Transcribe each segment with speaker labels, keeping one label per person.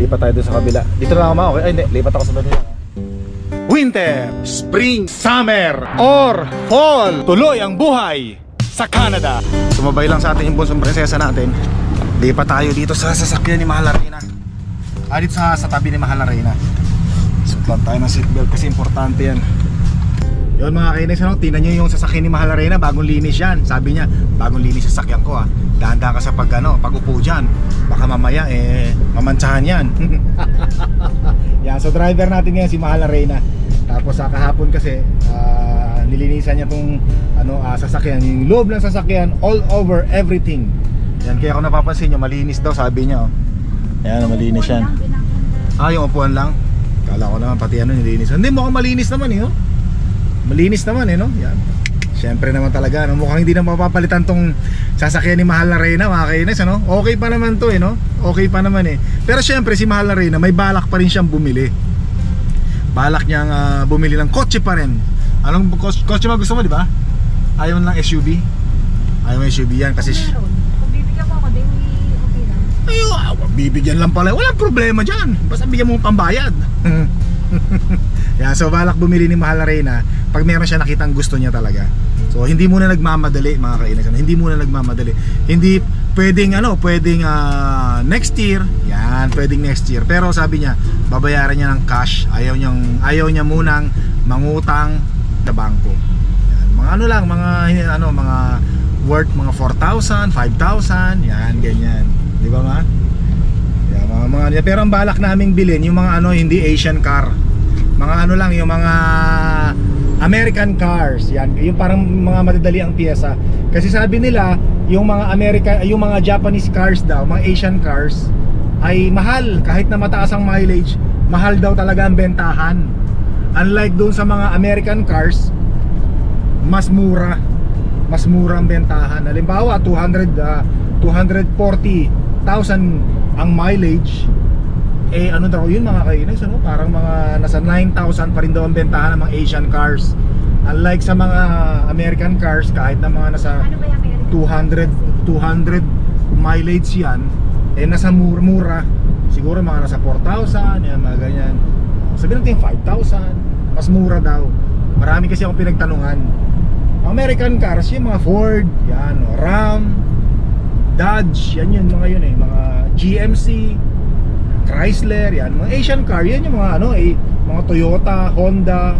Speaker 1: Lipat tayo dun sa kabila. Dito na ako ma, okay? Ay hindi, lipat ako sa Manila. Winter, Spring, Summer, or Fall. Tuloy ang buhay sa Canada. Sumabay lang sa atin yung bunsong prinsesa natin. Lipat tayo dito sa sasakyan ni Mahal Arena. Dito sa tabi ni Mahal Arena. Suot lang tayo ng seatbelt kasi importante yan. Yun mga kainis, ano? Tingnan nyo yung sasakyan ni Mahal Arena. Bagong linis yan. Sabi niya, bagong linis sa sasakyan ko, dahan-dahan ka sa pag-upo dyan. Baka mamaya mamantsahan yan. Yan, so driver natin ngayon si Mahal Arena. Tapos kahapon kasi nilinisan niya tong sasakyan, yung loob ng sasakyan, all over, everything. Yan, kaya kung napapansin nyo, malinis daw sabi niya. Yan, malinis yan. Yung upuan lang. Kala ko naman pati nilinis. Hindi, mukhang malinis naman malinis naman no? Yan. Siyempre naman talaga, mukhang hindi na mapapalitan tong sasakyan ni Mahal Arena, mga kainis, Okay pa naman to no? Okay pa naman Pero siyempre si Mahal Arena, may balak pa rin siyang bumili. Balak niyang bumili ng kotse pa rin. Anong kotse mo gusto mo, di ba? Ayaw lang SUV. Ayaw mo SUV yan kasi
Speaker 2: kung bibigyan mo ako, di okay lang.
Speaker 1: Bibigyan lang pala. Walang problema dyan. Basta bigyan mo pambayad. Yan, so balak bumili ni Mahal Arena pag meron siya nakitang gusto niya talaga. So hindi muna nagmamadali, mga kainis. Hindi muna nagmamadali. Hindi pwedeng pwedeng next year. Yan, pwedeng next year. Pero sabi niya, babayaran niya ng cash. Ayaw niya munang mangutang sa bangko. Yan, mga mga worth mga 4,000, 5,000, yan, ganyan. Di ba ma? Yan, mga pero ang balak naming bilhin yung mga hindi Asian car. Mga yung mga American cars. Yan, yung parang mga madadali ang piyesa. Kasi sabi nila, yung mga Japanese cars daw, mga Asian cars ay mahal. Kahit na mataas ang mileage, mahal daw talaga ang bentahan. Unlike doon sa mga American cars, mas mura ang bentahan. Halimbawa 240,000 ang mileage, daw yun mga kainis, parang mga nasa 9,000 pa rin daw ang bentahan ng mga Asian cars. Unlike sa mga American cars, kahit na mga nasa 200 mileage yan, nasa mura. Siguro mga nasa 4,000, yan, mga ganyan. Sabihin natin 5,000, mas mura daw. Marami kasi akong pinagtanungan. American cars, yung mga Ford, yan, Ram, Dodge, yan mga yun mga GMC, Chrysler, yan, mga Asian car, yan yung mga mga Toyota, Honda,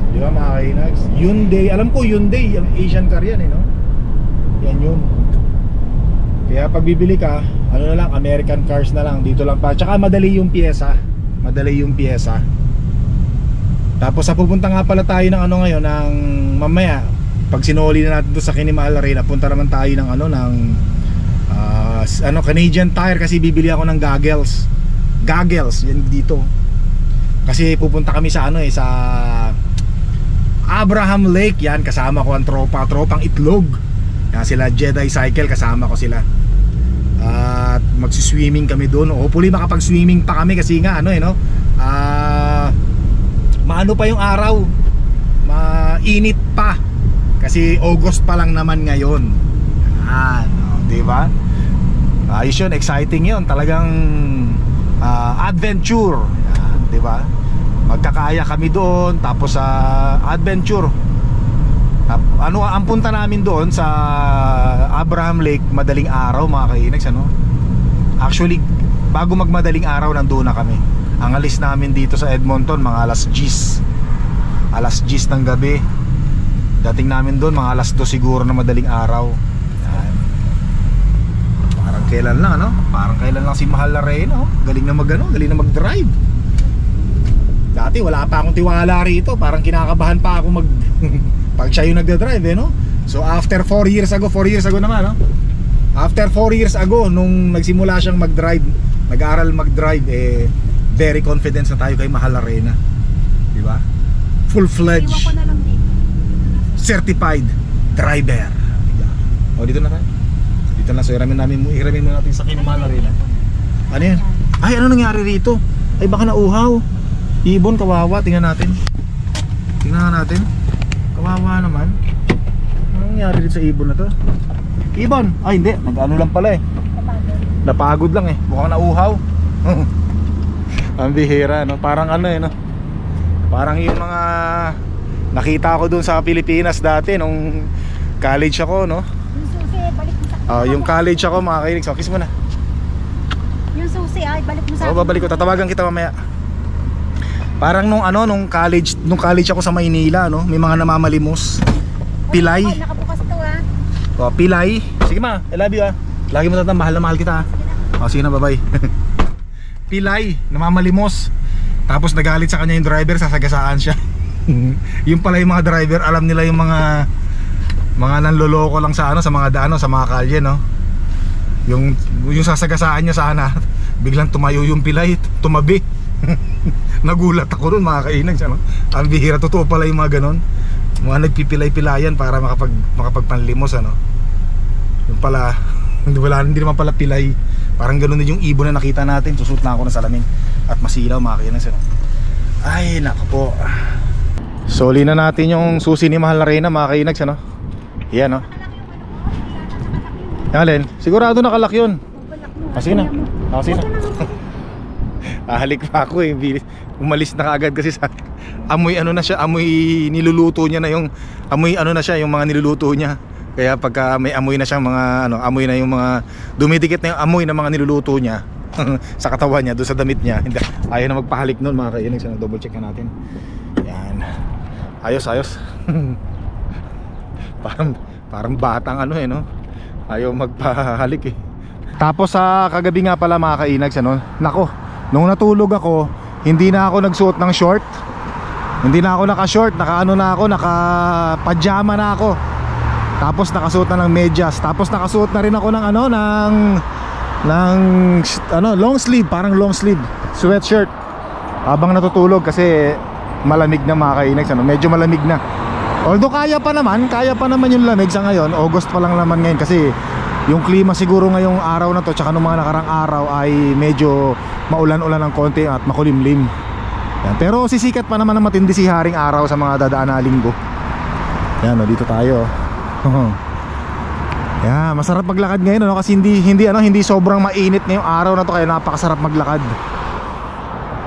Speaker 1: di ba mga kainags? Hyundai, alam ko Hyundai, yung Asian car yan yan yun. Kaya pag bibili ka, na lang, American cars na lang, dito lang pa. Tsaka madali yung pyesa. Tapos pupunta nga pala tayo ng ngayon, ng mamaya, pag sinuli na natin doon sa Mahal Arena, punta naman tayo ng Canadian Tire kasi bibili ako ng goggles yan dito. Kasi pupunta kami sa sa Abraham Lake, yan, kasama ko ang tropang Itlog. Yan sila Jedi Cycle, kasama ko sila. At magsiswimming kami doon. Hopefully makapag-swimming pa kami kasi nga maano pa yung araw, mainit pa kasi August pa lang naman ngayon. Di ba? Ayos yun, exciting yun. Talagang adventure, di ba? Magkakaya kami doon, tapos adventure. Ang punta namin doon sa Abraham Lake, madaling araw mga kainags, Actually, bago magmadaling araw nandoon na kami. Ang alis namin dito sa Edmonton mga alas 10 ng gabi. Dating namin doon mga alas 2 siguro na madaling araw. Yan. Parang kailan lang Parang kailan lang si Mahal Arena, galing na galing na mag-drive. Dati wala pa akong tiwala rito, parang kinakabahan pa ako pag siya yung nagda-drive So after 4 years ago naman After 4 years ago, nung nagsimula siyang mag-drive, nag-aaral mag-drive, very confident na tayo kay Mahal Arena. Di ba? Full-fledged certified driver. Dito na tayo. Dito na, so hiramin mo natin sa Mahal Arena. Ano yan? Ay, ano nangyari rito? Ay, baka nauhaw. Ibon, kawawa, tingnan natin. Kawawa naman. Ano nangyari dito sa ibon na to? Ibon! Ay hindi, nag-ano lang pala Napagod lang mukhang nauhaw. Ang bihira, no? Parang ano no? Parang yung mga nakita ko dun sa Pilipinas dati nung college ako, no?
Speaker 2: Yung susi, balik mo sa
Speaker 1: Yung college ako, mga kainig. So, kiss mo na.
Speaker 2: Yung susi, ay balik mo sa
Speaker 1: Oo, babalik ko. Tatawagan kita mamaya. Parang nung college ako sa Maynila, no? May mga namamalimos. Pilay.
Speaker 2: Ay, nakabukas to
Speaker 1: Pilay. Sige ma, I love you Lagi mo tatang mahal na mahal kita sige na, bye-bye. Pilay, namamalimos. Tapos nagalit sa kanya yung driver, sasagasaan siya. Yung pala yung mga driver, alam nila yung mga nanloloko lang sa sa mga daan, sa mga kalye, no? Yung sasagasaan niya sana, biglang tumayo yung pilay, tumabi. Nagulat ako nun, mga kainag, no? Ang bihira, totoo pala yung mga ganon. Mga nagpipilay-pilayan para makapagpanlimos, ano? Yung pala, hindi naman pala pilay. Parang ganoon din yung ibon na nakita natin. Susut na ako ng salamin at masilaw, mga kainag, no? Ay, nako po. Soli na natin yung susi ni Mahal na Reyna, mga kainag, no? Yan, no? Alin? Sigurado nakalak yun. Sige na. Sige na. Ahalik pa ako umalis na kaagad kasi sa amoy na siya, amoy niluluto niya na yung amoy na siya, yung mga niluluto niya. Kaya pagka may amoy na siyang mga amoy na yung mga dumidikit na yung amoy ng mga niluluto niya sa katawan niya, doon sa damit niya. Hindi, ayaw na magpahalik noon, mga kainig. Sana double check na natin. Yan. Ayos. Parang batang no? Ayaw magpahalik Tapos sa kagabi nga pala, mga kainags, nako, nung natulog ako, hindi na ako nagsuot ng short. Hindi na ako naka-short, naka-pajama na ako. Tapos nakasuot na ng medyas. Tapos nakasuot na rin ako ng long sleeve, parang long sleeve sweatshirt habang natutulog kasi malamig na, mga kainags, medyo malamig na. Although kaya pa naman yung lamig sa ngayon. August pa lang naman ngayon kasi yung klima siguro ngayong araw na to tsaka nung mga nakarang araw ay medyo maulan-ulan ng konti at makulimlim. Yan. Pero sisikat pa naman ng matindi si haring araw sa mga dadaan na linggo. Yan, dito tayo. Yan, masarap maglakad ngayon, kasi hindi sobrang mainit ngayong araw na to, kaya napakasarap maglakad.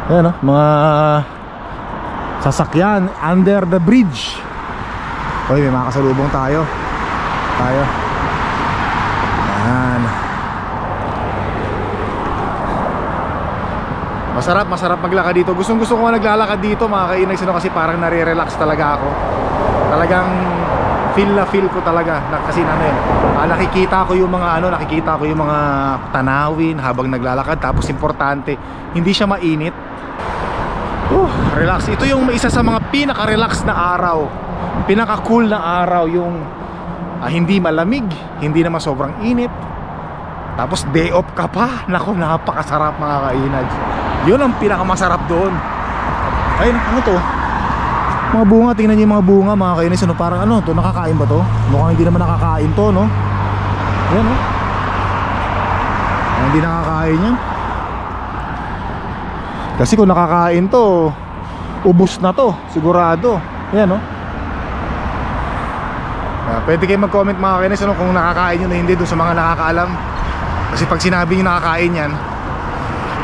Speaker 1: Yan, mga sasakyan under the bridge. Hoy, may makasalubong tayo. Yan. Masarap maglakad dito. Gustong ko naglalakad dito, mga kainag, kasi parang nare-relax talaga ako. Talagang feel ko talaga kasi nakikita ko yung mga tanawin habang naglalakad. Tapos importante, hindi siya mainit. Relax. Ito yung isa sa mga pinaka-relax na araw, pinaka-cool na araw, yung hindi malamig, hindi naman sobrang init. Tapos day off ka pa. Naku, napakasarap, mga kainag. Yun ang pinakamasarap doon. Ay, ano to? Mga bunga, tingnan niyo yung mga bunga, mga kainis. Parang to, nakakain ba to? Mukhang hindi naman nakakain to, no? Yan, hindi nakakain yan. Kasi kung nakakain to, ubos na to, sigurado. Yan, pwede kayo mag-comment, mga kainis, kung nakakain nyo na hindi doon sa mga nakakaalam. Kasi pag sinabi nyo nakakain yan,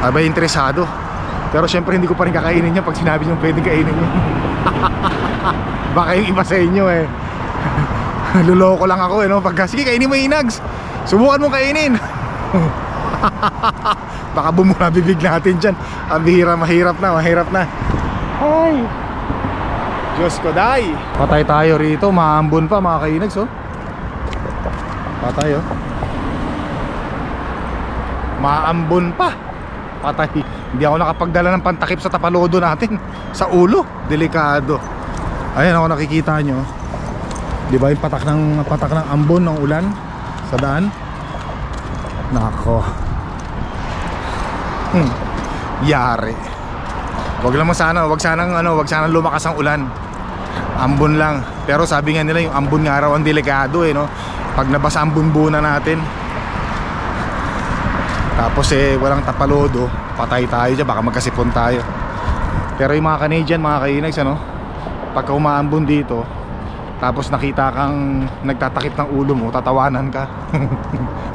Speaker 1: abay interesado. Pero syempre hindi ko pa rin kakainin yan pag sinabi nyo pwede kainin nyo. Baka yung iba sa inyo luloko lang ako pagka, sige kainin mo yung inags, subukan mo kainin. Baka bumula bibig natin dyan. Ang bihira, mahirap na. Ay, Diyos ko, day. Patay tayo rito, maambon pa, mga kainags. Patay maambon pa. Patay. Hindi ako nakapagdala ng pantakip sa tapalodo natin. Sa ulo, delikado. Ayan ako, nakikita nyo, di ba yung patak ng ambon ng ulan sa daan. Nako, yari. Wag sanang lumakas ang ulan. Ambon lang. Pero sabi nga nila yung ambon nga raw ang delikado pag nabasa ang bunbunan natin. Tapos walang tapalodo, patay tayo dyan, baka magkasipon tayo. Pero yung mga Canadian, mga kainags, pagka umaambon dito, tapos nakita kang nagtatakip ng ulo mo, tatawanan ka.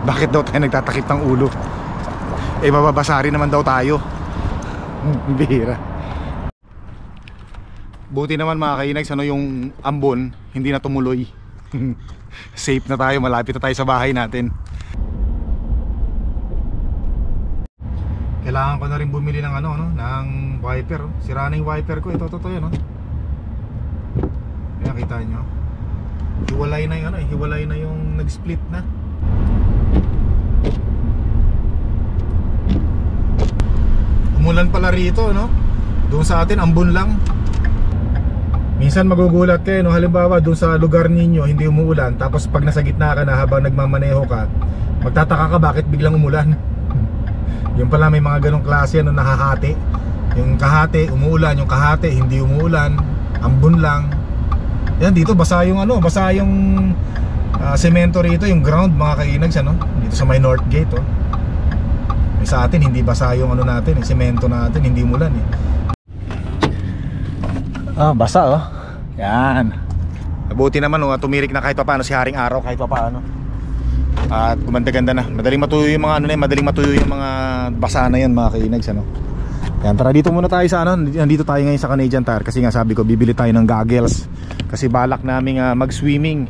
Speaker 1: Bakit daw tayo nagtatakip ng ulo? Bababasa rin naman daw tayo. Bihira. Buti naman mga kainags, ano, yung ambon hindi na tumuloy. Safe na tayo, malapit na tayo sa bahay natin. Kailangan ko na rin bumili ng ano, no, ng wiper. Sira na yung wiper ko, ito yun, no. Kaya kita nyo, hiwalay na yung ano, hiwalay na yung nag-split na. Umulan pala rito, no. Doon sa atin ambon lang. Minsan magugulat kayo, no, halimbawa doon sa lugar ninyo hindi umuulan, tapos pag nasa gitna ka na habang nagmamaneho ka, magtataka ka bakit biglang umulan. Yung pala may mga ganong klase, ano, nahahati. Yung kahati umuulan, yung kahati hindi umuulan, ambon lang. Yan, dito basa yung ano, basa yung semento rito, yung ground mga kainags, ano, dito sa may North Gate, oh. Sa atin hindi basa yung ano natin, yung semento natin, hindi umulan eh. Basa, oh. Yan. Mabuti naman, oh, tumirik na kahit papaano si Haring Araw, kahit papaano. At gumanda-ganda na. Madaling matuyo yung mga ano na yan, madaling matuyo yung mga basa na yan mga kainags, ano. Yan, tara dito muna tayo sa ano, nandito tayo ngayon sa Canadian Tire kasi nga sabi ko bibili tayo ng goggles kasi balak naming mag-swimming.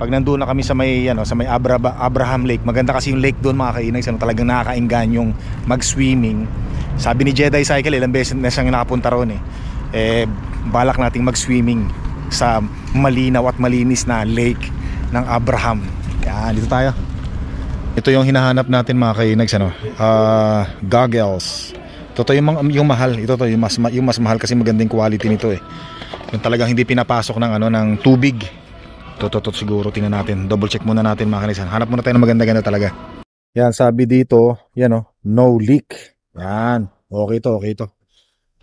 Speaker 1: Pag nandoon na kami sa may ano, sa may Abraham Lake. Maganda kasi yung lake doon mga kainags, ano, talagang nakakainggan yung mag-swimming. Sabi ni Jedi Cycle, ilang beses na siyang nakapunta roon eh. Balak nating mag-swimming sa malinaw at malinis na lake ng Abraham. Yan, dito tayo. Ito yung hinahanap natin mga kainags, ano, goggles. Ito yung mahal. Ito yung mas mahal kasi magandang quality nito eh. Yung talagang hindi pinapasok ng ano, ng tubig. Ito siguro, tingnan natin. Double check muna natin mga kainags. Hanap muna tayo ng maganda-ganda talaga. Yan, sabi dito, yan, oh, no leak. Yan, okay to.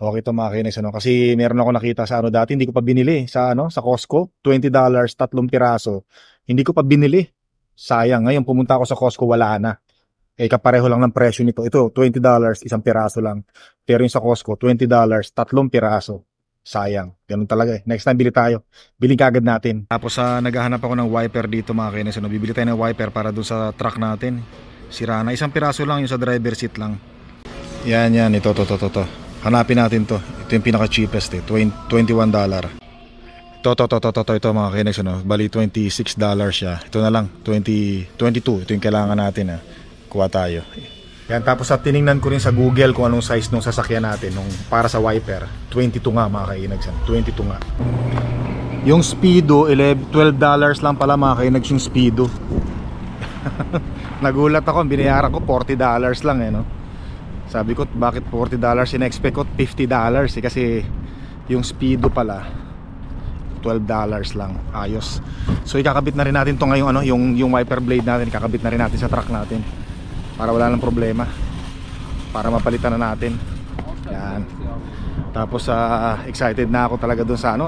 Speaker 1: Okay to mga kainags, ano, kasi meron ako nakita sa ano dati, hindi ko pa binili sa ano, sa Costco, $20, 3 piraso. Hindi ko pa binili. Sayang, ngayon pumunta ako sa Costco, wala na. Eh kapareho lang ng presyo nito. Ito, $20, 1 piraso lang. Pero yung sa Costco, $20, 3 piraso. Sayang. Ganun talaga eh. Next time bili tayo. Bili kagad natin. Tapos naghahanap ako ng wiper dito mga kainags, ano, bibili tayo ng wiper para doon sa truck natin. Sira na, 1 piraso lang yung sa driver seat lang. Yan, ito. Hanapin natin to. Ito yung pinaka cheapest eh, $21. Ito mga kainags, ano, bali $26 siya. Ito na lang, 22. Ito yung kailangan natin, kuha tayo. Yan, tapos tiningnan ko rin sa Google kung anong size nung sasakyan natin nung para sa wiper. 22 nga mga kainags, 22 nga. Yung Speedo, $12 lang pala mga kainags yung Speedo. Nagulat ako, binayaran ko $40 lang eh, no. Sabi ko, bakit $40? In-expect ko $50 eh, kasi yung Speedo pala $12 lang. Ayos. So ikakabit na rin natin to ngayon, ano, yung wiper blade natin, ikakabit na rin natin sa truck natin para wala nang problema, para mapalitan na natin. Yan. Tapos excited na ako talaga doon sa ano,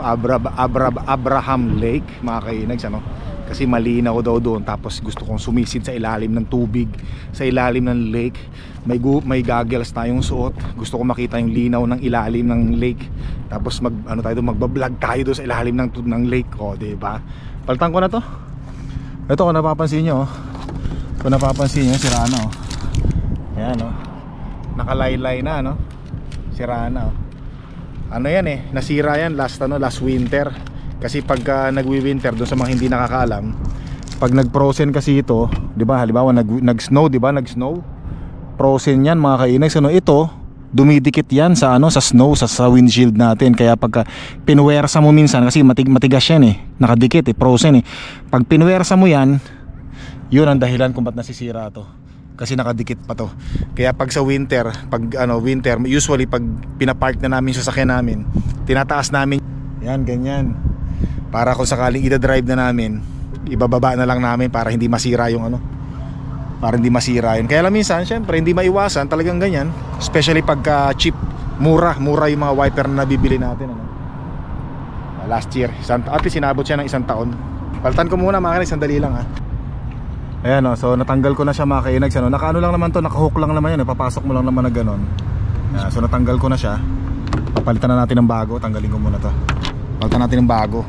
Speaker 1: Abraham Lake mga kainags, ano. Kasi malinaw daw doon, tapos gusto kong sumisid sa ilalim ng tubig, sa ilalim ng lake. May goggles tayong suot. Gusto ko makita yung linaw ng ilalim ng lake. Tapos magba-vlog tayo doon sa ilalim ng lake, oh, diba? Palitan ko na to. Ito, kung napapansin nyo, sira na, oh. Ayan, oh. Nakalaylay na, no? Sira na, oh. Ano yan eh, nasira yan last winter. Kasi pagka nagwi-winter, doon sa mga hindi nakakaalam, pag nag-frozen kasi ito, 'di ba? Halimbawa nag-snow, 'di ba? Nag-snow. Frozen 'yan mga kainags, ano, ito, dumidikit 'yan sa ano, sa snow, sa windshield natin. Kaya pagka pinuwersa mo minsan, kasi matigas 'yan eh, nakadikit eh, frozen eh. Pag pinuwersa mo 'yan, 'yun ang dahilan kung ba't nasisira 'to. Kasi nakadikit pa 'to. Kaya pag sa winter, winter, usually pag pinapark na namin sa sasakyan namin, tinataas namin 'yan, ganyan. Para kung sakaling ida-drive na namin, ibababa na lang namin para hindi masira yung ano, para hindi masira yun. Kaya lang minsan, syempre, hindi maiwasan talagang ganyan. Especially pagka cheap, mura yung mga wiper na nabibili natin, ano. Last year, at least sinabot siya ng 1 taon. Palitan ko muna mga kainags, sandali lang ha. Ayan, oh, so natanggal ko na siya mga kainags, ano. Nakaano lang naman to, nakahook lang naman yan, papasok mo lang naman na ganon. So natanggal ko na siya. Papalitan na natin ng bago, tanggalin ko muna to. Palitan natin ng bago.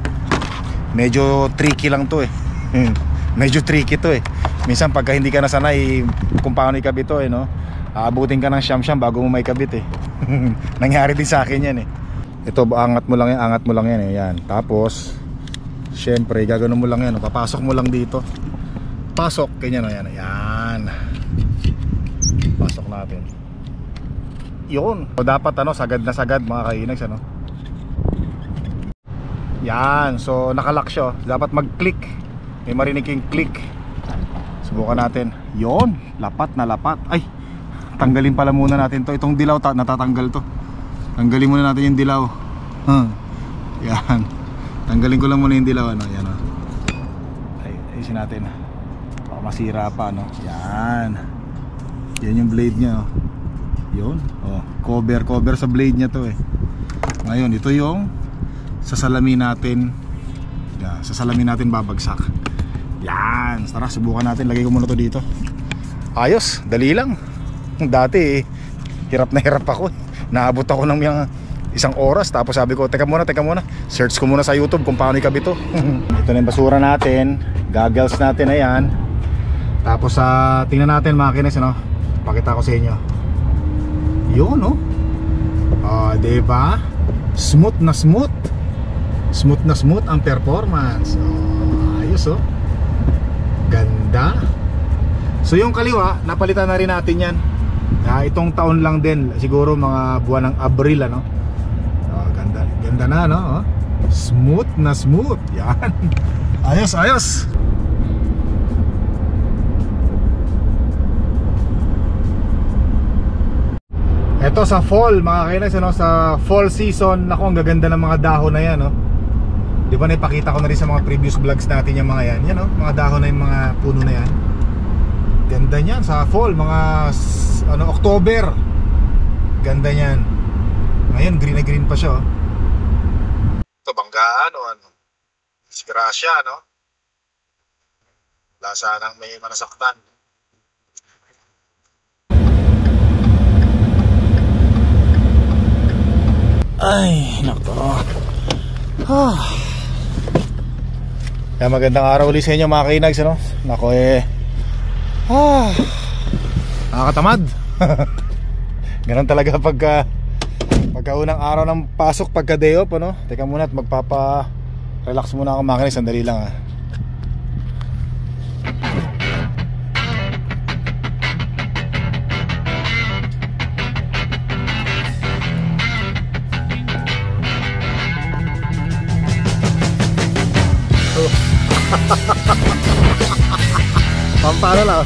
Speaker 1: Medyo tricky lang to eh. Medyo tricky to eh. Minsan pagka hindi ka nasanay kung paano ikabit to no, aabutin ka ng siyam-siyam bago mo may kabit Nangyari din sa akin yan Ito, angat mo lang yan yan. Tapos syempre gagano mo lang yan papasok mo lang dito. Pasok, ganyan yan. Ayan. Pasok natin. Yun. So, dapat sagad na sagad mga kainags Yan. So nakalock siya. Dapat mag-click. May marinig yung click. Subukan natin. Yun. Lapat na lapat. Ay, tanggalin pala muna natin to. Itong dilaw natatanggal to. Tanggalin muna natin yung dilaw. Yan. Tanggalin ko lang muna yung dilaw Yan ayusin natin. Baka masira pa Yan. Yan yung blade nya Yun. Cover sa blade nya to Ngayon, ito yung sasalamin natin. Yan, sasalamin natin babagsak. Yan. Tara, subukan natin. Lagay ko muna to dito. Ayos, dali lang. Dati hirap na hirap ako Naabot ako ng isang oras. Tapos sabi ko, teka muna, search ko muna sa YouTube kung paano ikabit to. Ito na yung basura natin. Goggles natin, ayan. Tapos tingnan natin mga kinis Pakita ko sa inyo. Yun diba? Smooth na smooth. Smooth na smooth ang performance. Ayos Ganda. So yung kaliwa, napalitan na rin natin yan. Itong taon lang din. Siguro mga buwan ng Abril Ganda. Ganda na Smooth na smooth. Yan. Ayos. Ito sa fall mga kainis sa fall season, naku ang gaganda ng mga dahon na yan Di ba naipakita ko na rin sa mga previous vlogs natin yung mga yan mga dahon na yung mga puno na yan. Ganda niyan sa fall, mga October. Ganda niyan. Ngayon green na green pa siya Ito banggaan disgrasya Wala sanang may manasaktan. Ay, nako. Kaya magandang araw ulit sa inyo mga kainags Nako nakakatamad. Ganun talaga pagka unang araw ng pasok, pagka day off Teka muna at magpapa-relax muna ako mga kainags. Sandali lang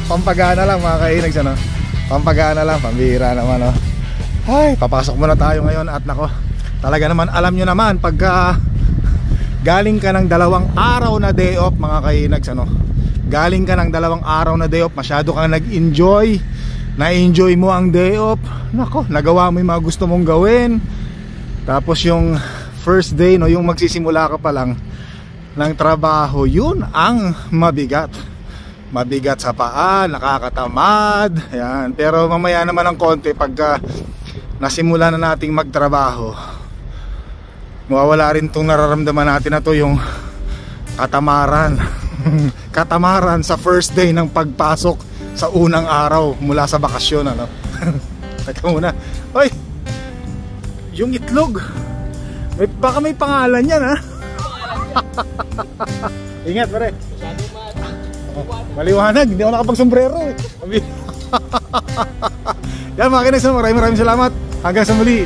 Speaker 1: pampagana lang mga kainags pampagana lang, pambihira naman Ay, papasok muna tayo ngayon. At nako, talaga naman alam nyo naman pagka galing ka ng 2 araw na day off mga kainags galing ka ng 2 araw na day off, masyado kang nag-enjoy, na-enjoy mo ang day off, nako, nagawa mo yung mga gusto mong gawin. Tapos yung first day yung magsisimula ka pa lang ng trabaho, yun ang mabigat sa paa, nakakatamad. Yan. Pero mamaya naman ng konti pagka nasimula na nating magtrabaho, mawawala rin itong nararamdaman natin na to, yung katamaran. Katamaran sa first day ng pagpasok sa unang araw mula sa bakasyon Teka muna. Hoy, yung itlog baka may pangalan yan Ingat pare. Maliwanag, hindi ako nakapagsombrero Yan mga kinis, maraming salamat. Hanggang sa muli.